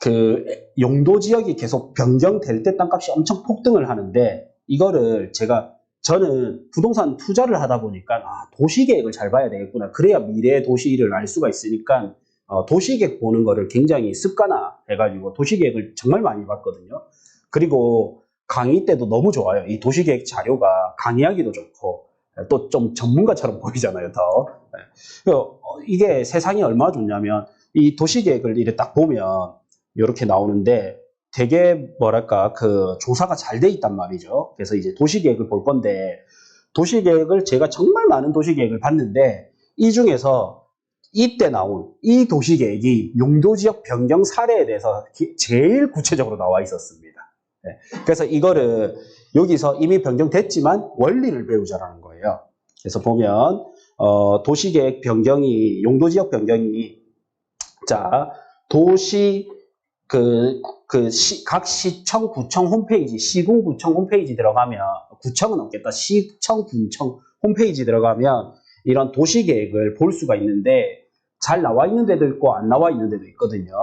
그 용도 지역이 계속 변경될 때 땅값이 엄청 폭등을 하는데 이거를 저는 부동산 투자를 하다 보니까 도시계획을 잘 봐야 되겠구나. 그래야 미래의 도시를 알 수가 있으니까 도시계획 보는 거를 굉장히 습관화해가지고 도시계획을 정말 많이 봤거든요. 그리고 강의 때도 너무 좋아요. 이 도시계획 자료가 강의하기도 좋고 또 좀 전문가처럼 보이잖아요. 더. 이게 세상이 얼마나 좋냐면 이 도시계획을 이렇게 딱 보면 이렇게 나오는데 되게 뭐랄까 그 조사가 잘 돼 있단 말이죠. 그래서 이제 도시계획을 볼 건데 도시계획을 제가 정말 많은 도시계획을 봤는데 이 중에서 이때 나온 이 도시계획이 용도지역 변경 사례에 대해서 제일 구체적으로 나와 있었습니다. 네. 그래서 이거를 여기서 이미 변경됐지만 원리를 배우자라는 거예요. 그래서 보면 도시계획 변경이 용도지역 변경이 자 도시 각 시청, 구청 홈페이지, 시군, 구청 홈페이지 들어가면, 구청은 없겠다. 시청, 군청 홈페이지 들어가면 이런 도시계획을 볼 수가 있는데 잘 나와 있는 데도 있고 안 나와 있는 데도 있거든요.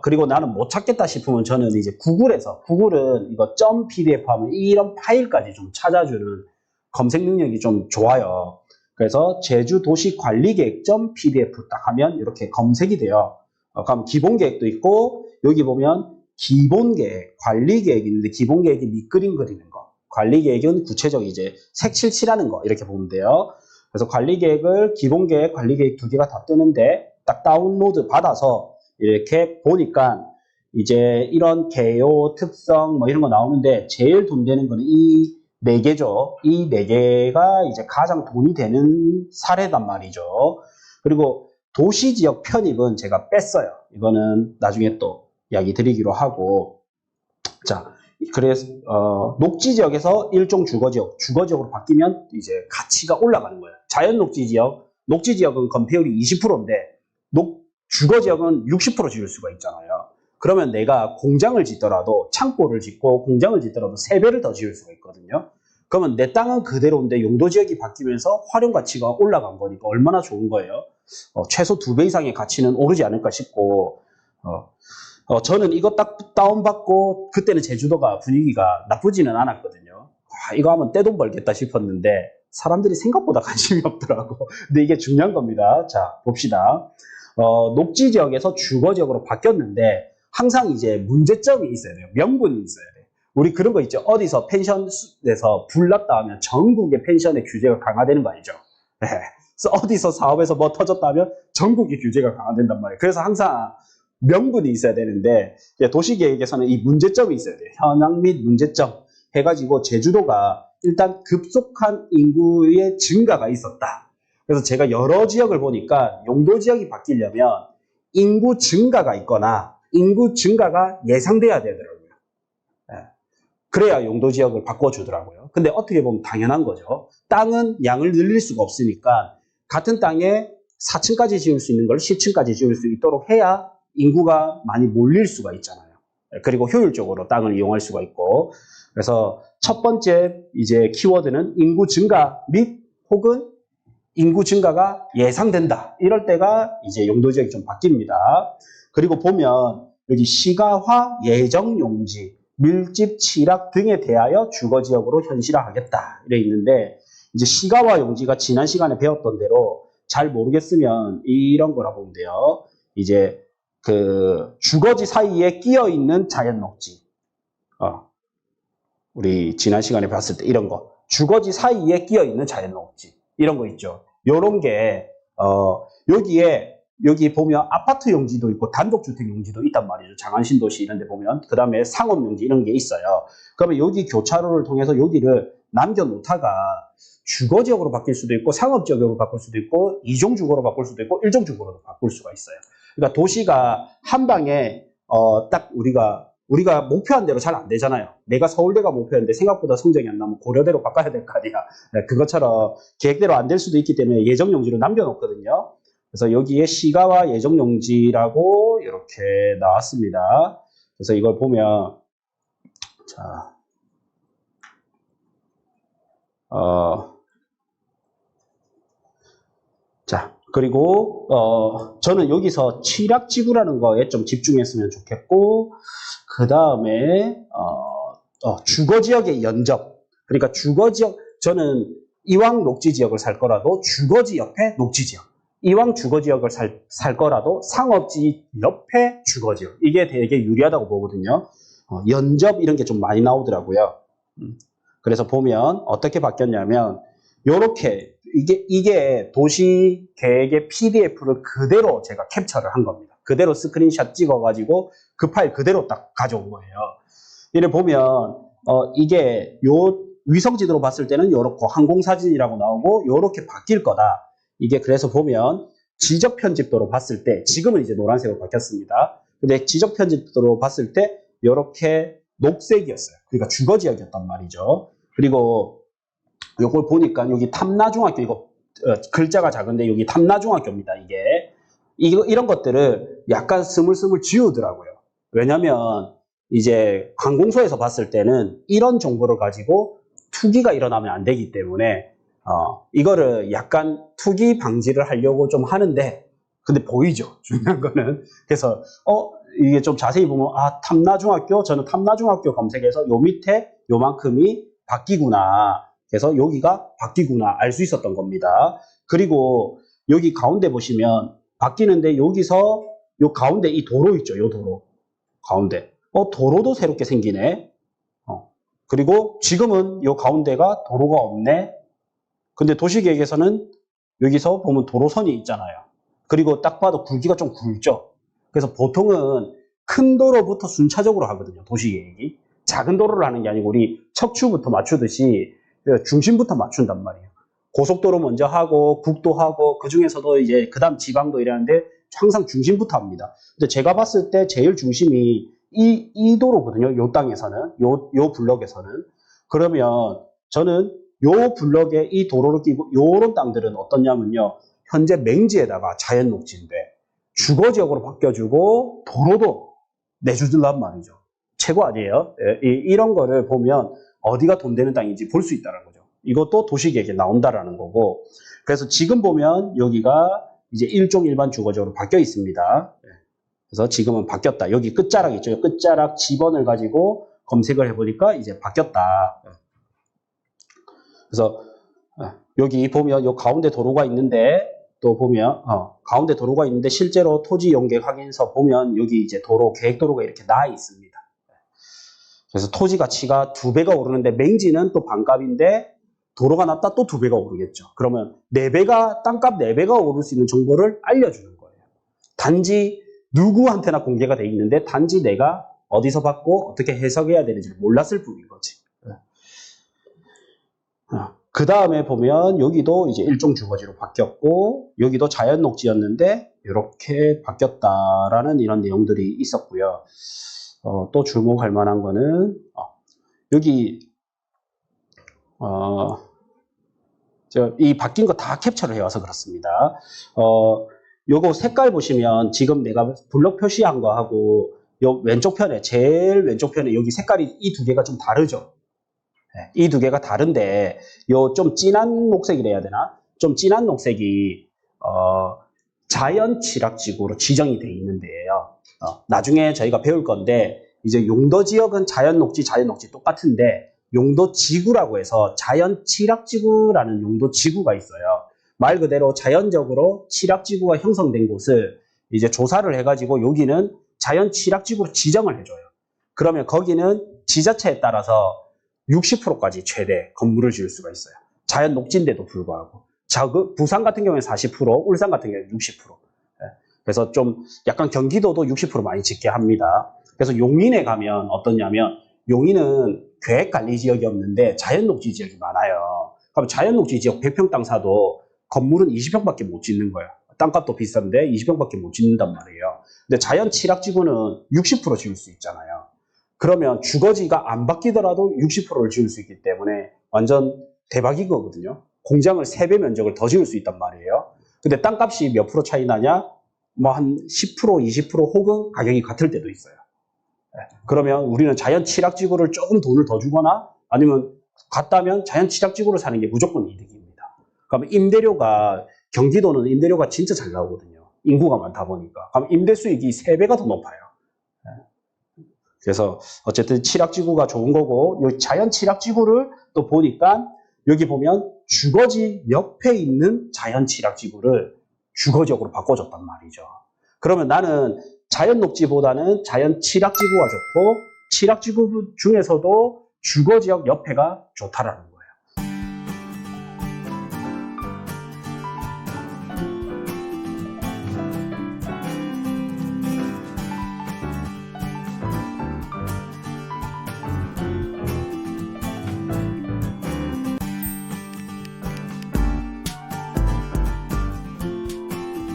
그리고 나는 못 찾겠다 싶으면 저는 이제 구글은 이거 .pdf 하면 이런 파일까지 좀 찾아주는 검색 능력이 좀 좋아요. 그래서 제주도시관리계획 .pdf 딱 하면 이렇게 검색이 돼요. 그럼 기본계획도 있고 여기 보면 기본계획, 관리계획이 있는데 기본계획이 밑그림 그리는 거, 관리계획은 구체적으로 이제 색칠 칠하는 거 이렇게 보면 돼요. 그래서 관리계획을 기본계획, 관리계획 두 개가 다 뜨는데 딱 다운로드 받아서 이렇게 보니까 이제 이런 개요, 특성 뭐 이런 거 나오는데 제일 돈 되는 거는 이 네 개죠. 이 네 개가 이제 가장 돈이 되는 사례단 말이죠. 그리고 도시지역 편입은 제가 뺐어요. 이거는 나중에 또 이야기 드리기로 하고. 자, 그래서, 녹지지역에서 일종 주거지역으로 바뀌면 이제 가치가 올라가는 거예요. 자연 녹지지역은 건폐율이 20%인데, 주거지역은 60% 지을 수가 있잖아요. 그러면 내가 공장을 짓더라도, 창고를 짓고 공장을 짓더라도 3배를 더 지을 수가 있거든요. 그러면 내 땅은 그대로인데 용도지역이 바뀌면서 활용가치가 올라간 거니까 얼마나 좋은 거예요. 최소 2배 이상의 가치는 오르지 않을까 싶고, 저는 이거 딱 다운받고, 그때는 제주도가 분위기가 나쁘지는 않았거든요. 이거 하면 떼돈 벌겠다 싶었는데, 사람들이 생각보다 관심이 없더라고. 근데 이게 중요한 겁니다. 자, 봅시다. 녹지지역에서 주거지역으로 바뀌었는데, 항상 이제 문제점이 있어야 돼요. 명분이 있어야 돼요. 우리 그런 거 있죠. 어디서 펜션에서 불 났다 하면 전국의 펜션의 규제가 강화되는 거 아니죠. 네. 그래서 어디서 사업에서 뭐 터졌다 하면 전국의 규제가 강화된단 말이에요. 그래서 항상 명분이 있어야 되는데 도시계획에서는 이 문제점이 있어야 돼요. 현황 및 문제점 해가지고 제주도가 일단 급속한 인구의 증가가 있었다. 그래서 제가 여러 지역을 보니까 용도지역이 바뀌려면 인구 증가가 있거나 인구 증가가 예상돼야 되더라고요. 그래야 용도지역을 바꿔주더라고요. 근데 어떻게 보면 당연한 거죠. 땅은 양을 늘릴 수가 없으니까 같은 땅에 4층까지 지을 수 있는 걸 10층까지 지을 수 있도록 해야 인구가 많이 몰릴 수가 있잖아요. 그리고 효율적으로 땅을 이용할 수가 있고. 그래서 첫 번째 이제 키워드는 인구 증가 및 혹은 인구 증가가 예상된다. 이럴 때가 이제 용도지역이 좀 바뀝니다. 그리고 보면 여기 시가화 예정 용지, 밀집 취락 등에 대하여 주거지역으로 현실화하겠다. 이래 있는데 이제 시가화 용지가 지난 시간에 배웠던 대로 잘 모르겠으면 이런 거라 보면 돼요. 이제 그 주거지 사이에 끼어 있는 자연 녹지. 우리 지난 시간에 봤을 때 이런 거. 주거지 사이에 끼어 있는 자연 녹지. 이런 거 있죠. 요런 게 여기 보면 아파트 용지도 있고 단독주택 용지도 있단 말이죠. 장안신도시 이런 데 보면. 그 다음에 상업 용지 이런 게 있어요. 그러면 여기 교차로를 통해서 여기를 남겨놓다가 주거지역으로 바뀔 수도 있고 상업지역으로 바꿀 수도 있고 이종주거로 바꿀 수도 있고 일종주거로 바꿀 수가 있어요. 그러니까 도시가 한 방에 딱 우리가 목표한 대로 잘 안 되잖아요. 내가 서울대가 목표였는데 생각보다 성적이 안 나면 고려대로 바꿔야 될 거 아니야. 그것처럼 계획대로 안 될 수도 있기 때문에 예정용지로 남겨놓거든요. 그래서 여기에 시가와 예정용지라고 이렇게 나왔습니다. 그래서 이걸 보면 자, 그리고 저는 여기서 취락지구라는 거에 좀 집중했으면 좋겠고, 그 다음에 주거지역의 연접. 그러니까 주거지역, 저는 이왕 녹지지역을 살 거라도 주거지 옆에 녹지지역. 이왕 주거지역을 살 거라도 상업지 옆에 주거지역. 이게 되게 유리하다고 보거든요. 연접 이런 게 좀 많이 나오더라고요. 그래서 보면 어떻게 바뀌었냐면 요렇게 이게 도시 계획의 PDF를 그대로 제가 캡처를 한 겁니다. 그대로 스크린샷 찍어가지고 그 파일 그대로 딱 가져온 거예요. 이를 보면 이게 요 위성지도로 봤을 때는 요렇고 항공사진이라고 나오고 요렇게 바뀔 거다. 이게 그래서 보면 지적 편집도로 봤을 때 지금은 이제 노란색으로 바뀌었습니다. 근데 지적 편집도로 봤을 때 요렇게 녹색이었어요. 그러니까 주거지역이었단 말이죠. 그리고 요걸 보니까 여기 탐나중학교 이거 글자가 작은데 여기 탐나중학교입니다. 이런 것들을 약간 스물스물 지우더라고요. 왜냐면 이제 항공소에서 봤을 때는 이런 정보를 가지고 투기가 일어나면 안 되기 때문에 이거를 약간 투기 방지를 하려고 좀 하는데 근데 보이죠. 중요한 거는 그래서 이게 좀 자세히 보면 탐나중학교 저는 탐나중학교 검색해서 요 밑에 요만큼이 바뀌구나. 그래서 여기가 바뀌구나 알 수 있었던 겁니다. 그리고 여기 가운데 보시면 바뀌는데 여기서 요 가운데 이 도로 있죠. 요 도로 가운데 도로도 새롭게 생기네. 그리고 지금은 요 가운데가 도로가 없네. 근데 도시계획에서는 여기서 보면 도로선이 있잖아요. 그리고 딱 봐도 굵기가 좀 굵죠. 그래서 보통은 큰 도로부터 순차적으로 하거든요. 도시계획이. 작은 도로를 하는 게 아니고 우리 척추부터 맞추듯이 중심부터 맞춘단 말이에요. 고속도로 먼저 하고 국도 하고 그 중에서도 이제 그 다음 지방도 이러는데 항상 중심부터 합니다. 근데 제가 봤을 때 제일 중심이 이 도로거든요. 요 땅에서는 요 블럭에서는. 그러면 저는 요 블럭에 이 도로를 끼고 요런 땅들은 어떠냐면요. 현재 맹지에다가 자연 녹지인데 주거지역으로 바뀌어주고 도로도 내주들란 말이죠. 최고 아니에요? 이런 거를 보면 어디가 돈 되는 땅인지 볼 수 있다는 거죠. 이것도 도시계획에 나온다라는 거고. 그래서 지금 보면 여기가 이제 일종 일반 주거지역으로 바뀌어 있습니다. 그래서 지금은 바뀌었다. 여기 끝자락 있죠. 끝자락 지번을 가지고 검색을 해보니까 이제 바뀌었다. 그래서 여기 보면 요 가운데 도로가 있는데 또 보면 가운데 도로가 있는데 실제로 토지 용객 확인서 보면 여기 이제 도로 계획도로가 이렇게 나 있습니다. 그래서 토지 가치가 2배가 오르는데 맹지는 또 반값인데 도로가 낮다 또 2배가 오르겠죠. 그러면 4배가 땅값 4배가 오를 수 있는 정보를 알려주는 거예요. 단지 누구한테나 공개가 돼 있는데 단지 내가 어디서 받고 어떻게 해석해야 되는지를 몰랐을 뿐인 거지. 그 다음에 보면 여기도 이제 일종 주거지로 바뀌었고 여기도 자연 녹지였는데 이렇게 바뀌었다라는 이런 내용들이 있었고요. 또 주목할 만한 거는 여기 이 바뀐 거 다 캡처를 해와서 그렇습니다. 요거 색깔 보시면 지금 내가 블럭 표시한 거하고 요 왼쪽 편에 제일 왼쪽 편에 여기 색깔이 이 두 개가 좀 다르죠. 이 두 개가 다른데 요 좀 진한 녹색이라 해야 되나? 좀 진한 녹색이 자연 취락지구로 지정이 돼 있는데요. 나중에 저희가 배울 건데 이제 용도 지역은 자연 녹지 똑같은데 용도 지구라고 해서 자연 취락지구라는 용도 지구가 있어요. 말 그대로 자연적으로 취락지구가 형성된 곳을 이제 조사를 해가지고 여기는 자연 취락지구로 지정을 해줘요. 그러면 거기는 지자체에 따라서 60%까지 최대 건물을 지을 수가 있어요. 자연 녹지인데도 불구하고. 부산 같은 경우에 40%, 울산 같은 경우에 60%. 그래서 좀 약간 경기도도 60% 많이 짓게 합니다. 그래서 용인에 가면 어떠냐면 용인은 계획관리지역이 없는데 자연녹지 지역이 많아요. 그럼 자연녹지 지역 100평 땅 사도 건물은 20평밖에 못 짓는 거예요. 땅값도 비싼데 20평밖에 못 짓는단 말이에요. 근데 자연 취락지구는 60% 지을 수 있잖아요. 그러면 주거지가 안 바뀌더라도 60%를 지을 수 있기 때문에 완전 대박인 거거든요. 공장을 3배 면적을 더 지을 수 있단 말이에요. 근데 땅값이 몇 프로 차이 나냐? 뭐 한 10%, 20% 혹은 가격이 같을 때도 있어요. 그러면 우리는 자연 취락지구를 조금 돈을 더 주거나 아니면 같다면 자연 취락지구를 사는 게 무조건 이득입니다. 그러면 임대료가 경기도는 임대료가 진짜 잘 나오거든요. 인구가 많다 보니까. 그럼 임대 수익이 3배가 더 높아요. 그래서 어쨌든 칠학지구가 좋은 거고, 이 자연 칠학지구를 또 보니까 여기 보면 주거지 옆에 있는 자연 칠학지구를 주거지역으로 바꿔줬단 말이죠. 그러면 나는 자연 녹지보다는 자연 칠학지구가 좋고, 칠학지구 중에서도 주거지역 옆에가 좋다라는 거예요.